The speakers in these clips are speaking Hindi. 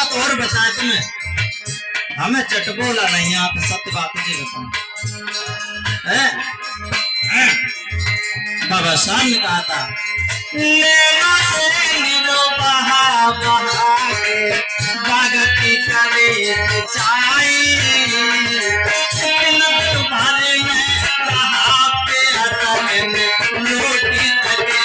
बात और बता तुम्हें, हमें चटकोला नहीं आप सत्य बात जी बताऊं। बाबा साहब ने कहा था लेना से नीलो बहा बहा के बागती करे चाहिए भारे में कहा पे अतन में रोटी तके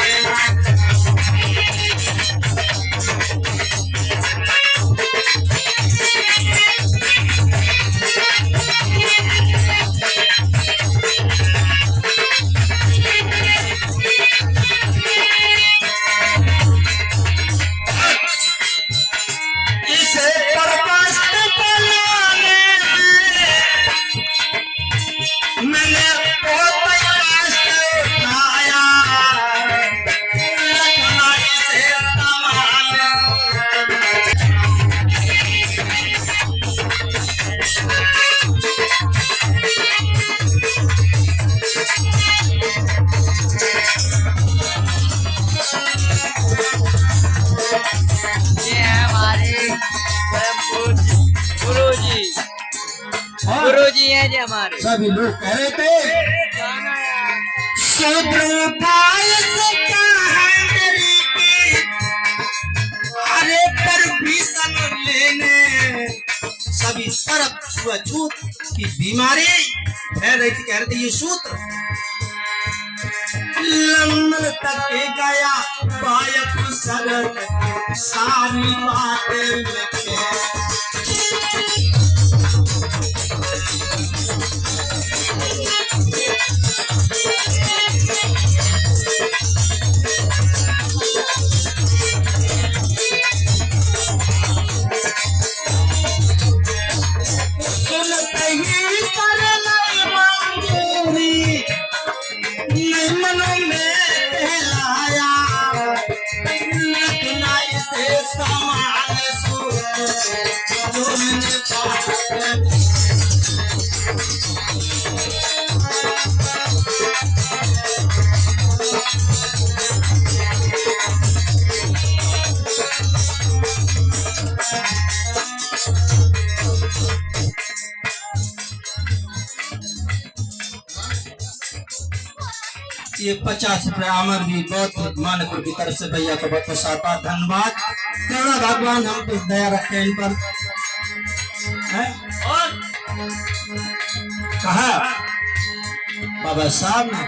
गुरुजी हैं जी हमारे। सभी लोग कह रहे थे शूद्र उपाय से क्या है मेरी की अरे पर भीषण लेने सभी तरफ छुआछूत की बीमारी फैल रही थी। कह रहे थे ये सूत्र लंदन तक गया बायक सर सारी बातें लिखे ये 50 रुपये अमर भी बहुत मानपुर की तरफ से भैया को बहुत सारा धन्यवाद। थोड़ा भगवान हम तो दया रखे इन पर और कहा बाबा साहब ने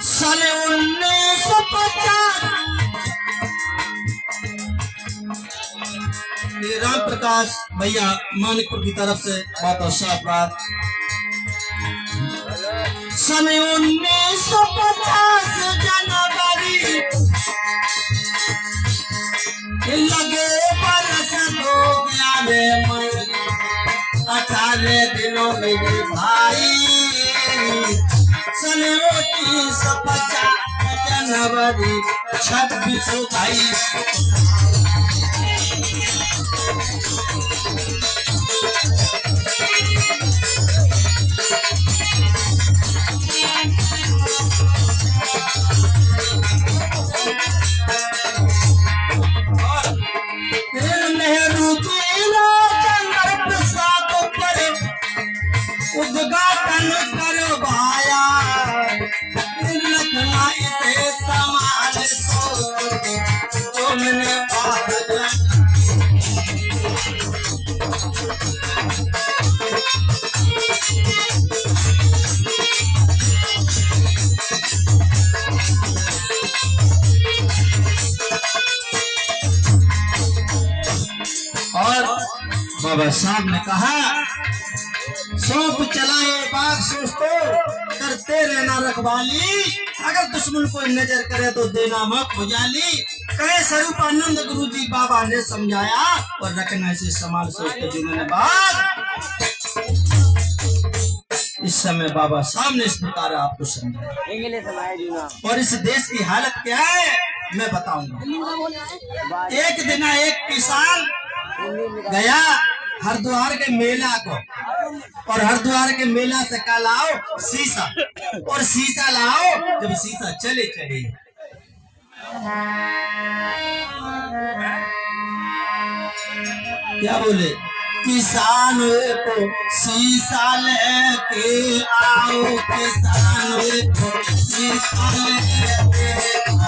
साल 1950 ये राम प्रकाश भैया मानिकपुर की तरफ से बहुत साफ बात सन 1950 जनवरी लगे बरस हो गया रे मन 18 दिनों में भाई सन 1950 जनवरी 2622 उद्घाटन करवाया लखनऊ से समाज तुमने और बाबा साहब ने कहा सौंप चलाए बाग सोचते करते रहना रखवाली अगर दुश्मन कोई नजर करे तो देना मत भुजाली कहे स्वरूपानंद गुरु जी बाबा ने समझाया और रखना इसे संभाल सोचते जिन्होंने बात इस समय बाबा साहब ने इस प्रकार आपको समझाया और इस देश की हालत क्या है मैं बताऊंगा। एक दिन एक किसान गया हरिद्वार के मेला को और हरिद्वार के मेला से क्या लाओ शीशा और शीशा लाओ जब शीशा चले चले क्या बोले? किसान को शीशा लेके आओ, किसान को शीशा लेके आओ।